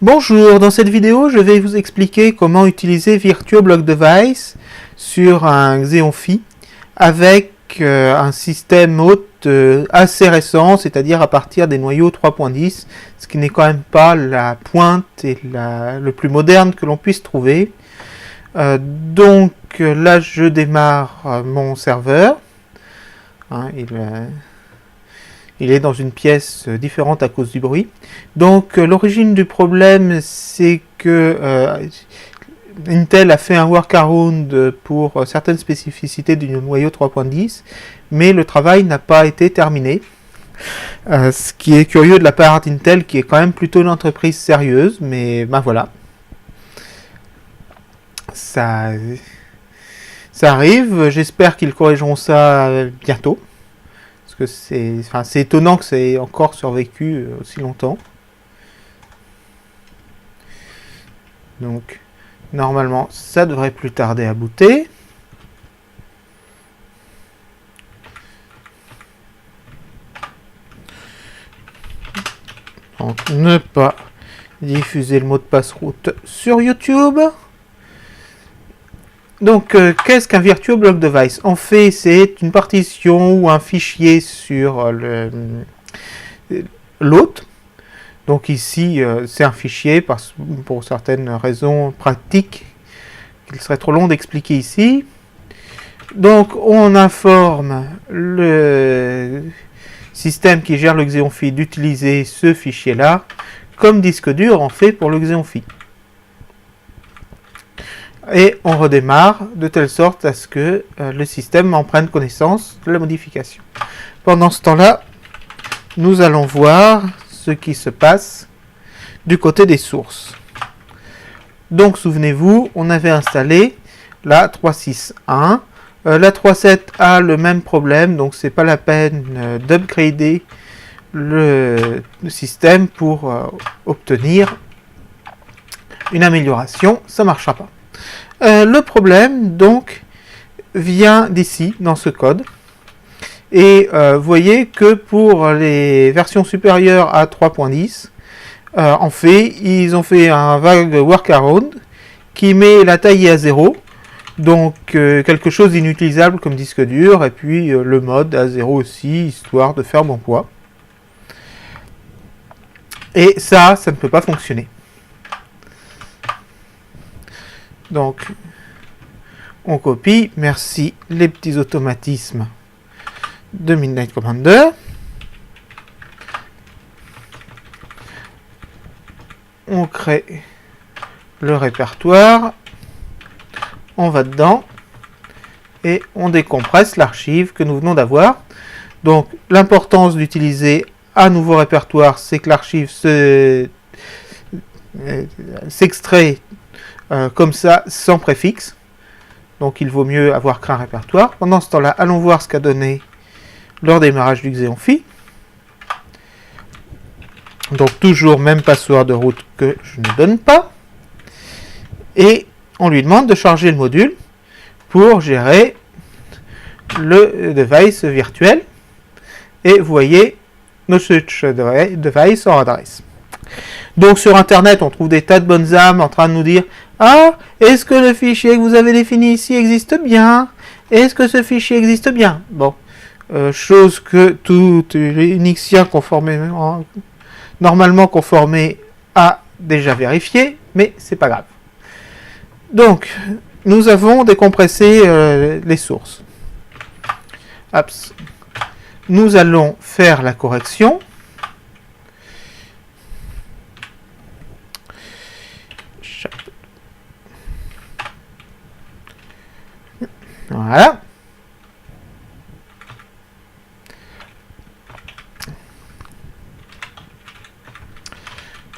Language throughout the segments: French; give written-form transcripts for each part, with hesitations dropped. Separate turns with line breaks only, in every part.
Bonjour, dans cette vidéo, je vais vous expliquer comment utiliser VirtuoBlock Device sur un Xeon Phi avec un système hôte assez récent, c'est-à-dire à partir des noyaux 3.10, ce qui n'est quand même pas la pointe et le plus moderne que l'on puisse trouver. Donc là, je démarre mon serveur. Il est dans une pièce différente à cause du bruit. Donc l'origine du problème, c'est que Intel a fait un workaround pour certaines spécificités du noyau 3.10, mais le travail n'a pas été terminé. Ce qui est curieux de la part d'Intel, qui est quand même plutôt une entreprise sérieuse, mais ben voilà. Ça arrive, j'espère qu'ils corrigeront ça bientôt. C'est étonnant que ça ait encore survécu aussi longtemps. Donc, normalement, ça devrait plus tarder à booter. Donc, ne pas diffuser le mot de passe route sur YouTube. Donc, qu'est-ce qu'un VirtuoBlock Device? En fait, c'est une partition ou un fichier sur l'hôte. Donc ici, c'est un fichier pour certaines raisons pratiques qu'il serait trop long d'expliquer ici. Donc, on informe le système qui gère le Xeon Phi d'utiliser ce fichier-là comme disque dur, en fait, pour le Xeon Phi. Et on redémarre de telle sorte à ce que le système en prenne connaissance de la modification. Pendant ce temps-là, nous allons voir ce qui se passe du côté des sources. Donc souvenez-vous, on avait installé la 3.6.1. La 3.7 a le même problème, donc c'est pas la peine d'upgrader le système pour obtenir une amélioration, ça ne marchera pas. Le problème, donc, vient d'ici, dans ce code. Et vous voyez que pour les versions supérieures à 3.10, en fait, ils ont fait un vague workaround qui met la taille à 0. Donc, quelque chose d'inutilisable comme disque dur. Et puis, le mode à 0 aussi, histoire de faire bon poids. Et ça ne peut pas fonctionner. Donc, on copie, merci les petits automatismes de Midnight Commander. On crée le répertoire, on va dedans et on décompresse l'archive que nous venons d'avoir. Donc, l'importance d'utiliser un nouveau répertoire, c'est que l'archive s'extrait comme ça, sans préfixe. Donc il vaut mieux avoir créé un répertoire. Pendant ce temps-là, allons voir ce qu'a donné le redémarrage du Xeon Phi. Donc toujours même password de route que je ne donne pas. Et on lui demande de charger le module pour gérer le device virtuel. Et vous voyez nos switch device en adresse. Donc sur internet, on trouve des tas de bonnes âmes en train de nous dire « Ah, est-ce que le fichier que vous avez défini ici existe bien? Est-ce que ce fichier existe bien ?» Bon, chose que tout Unixien normalement conformé a déjà vérifié, mais c'est pas grave. Donc, nous avons décompressé les sources. Hop. Nous allons faire la correction. Voilà.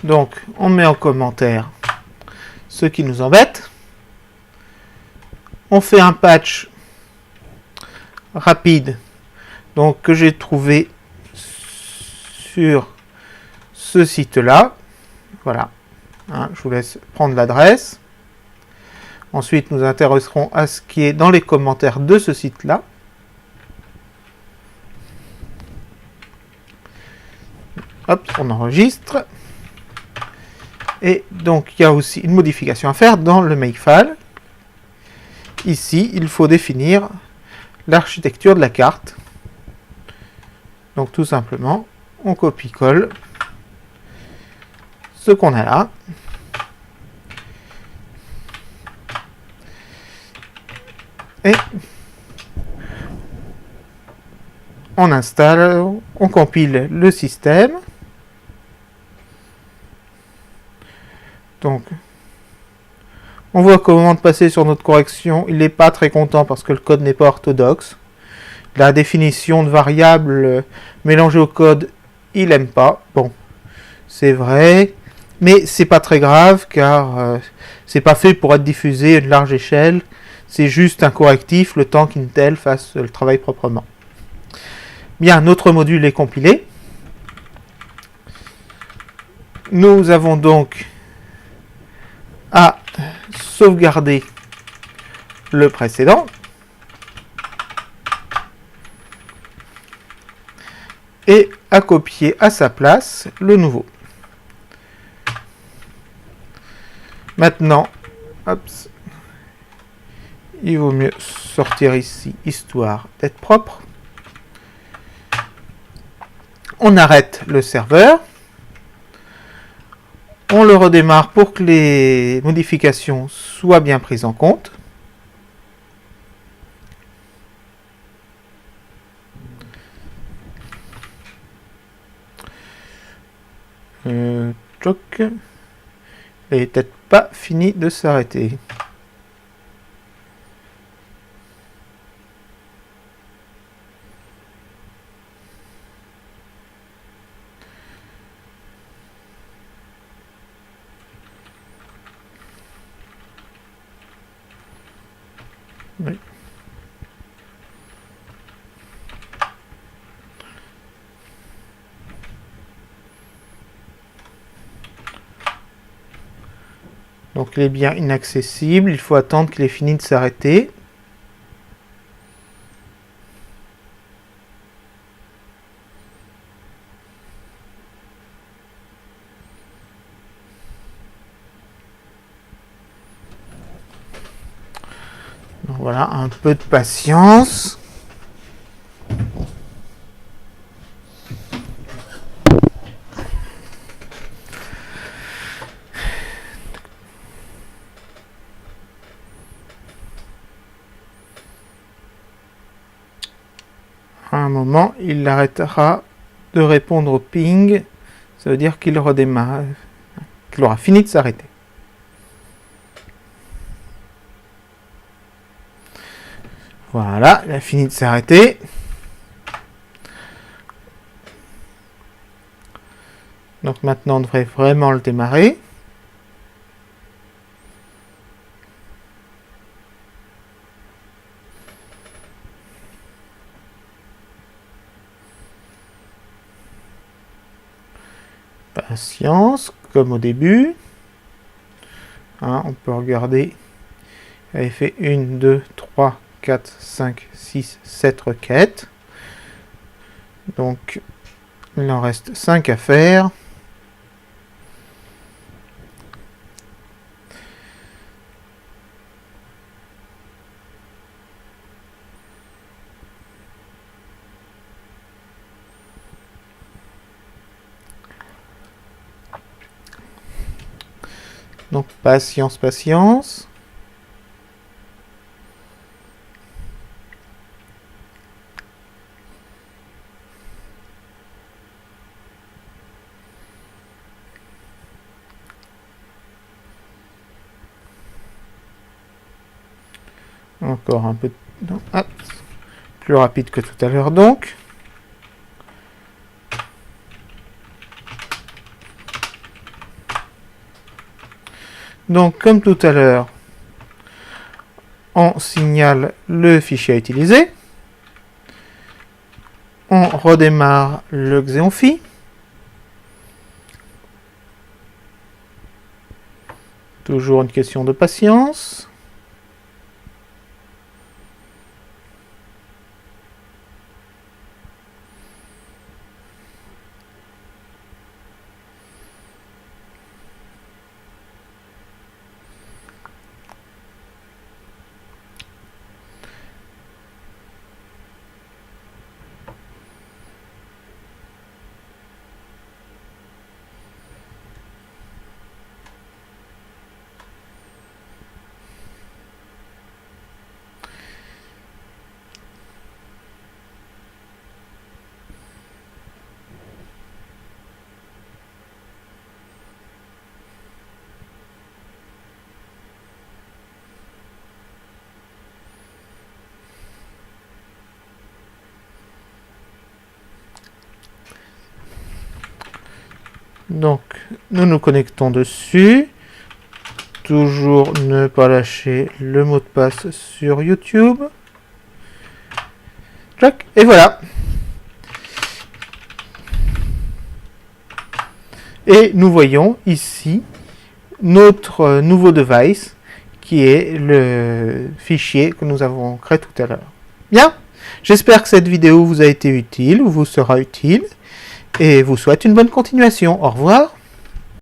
Donc, on met en commentaire ce qui nous embête. On fait un patch rapide, donc que j'ai trouvé sur ce site-là. Voilà. Je vous laisse prendre l'adresse. Ensuite, nous intéresserons à ce qui est dans les commentaires de ce site-là. Hop, on enregistre. Et donc, il y a aussi une modification à faire dans le makefile. Ici, il faut définir l'architecture de la carte. Donc, tout simplement, on copie-colle ce qu'on a là. Et on installe, on compile le système. Donc, on voit qu'au moment de passer sur notre correction, il n'est pas très content parce que le code n'est pas orthodoxe. La définition de variables mélangée au code, il n'aime pas. Bon, c'est vrai, mais c'est pas très grave car c'est pas fait pour être diffusé à une large échelle. C'est juste un correctif, le temps qu'Intel fasse le travail proprement. Bien, notre module est compilé. Nous avons donc à sauvegarder le précédent. Et à copier à sa place le nouveau. Maintenant, il vaut mieux sortir ici, histoire d'être propre. On arrête le serveur. On le redémarre pour que les modifications soient bien prises en compte. Toc. Il n'est peut-être pas fini de s'arrêter. Oui. Donc il est bien inaccessible, il faut attendre qu'il ait fini de s'arrêter. Donc voilà, un peu de patience. À un moment, il arrêtera de répondre au ping. Ça veut dire qu'il redémarre, qu'il aura fini de s'arrêter. Voilà, il a fini de s'arrêter. Donc maintenant, on devrait vraiment le démarrer. Patience, comme au début. Hein, on peut regarder. Il avait fait 1, 2, 3, 4, 5, 6, 7 requêtes. Donc, il en reste 5 à faire. Donc, patience, patience. Encore un peu de... Ah, plus rapide que tout à l'heure, donc. Donc, comme tout à l'heure, on signale le fichier à utiliser. On redémarre le Xeonphi. Toujours une question de patience. Donc, nous nous connectons dessus. Toujours ne pas lâcher le mot de passe sur YouTube. Et voilà. Et nous voyons ici notre nouveau device qui est le fichier que nous avons créé tout à l'heure. Bien, j'espère que cette vidéo vous a été utile ou vous sera utile et vous souhaite une bonne continuation. Au revoir.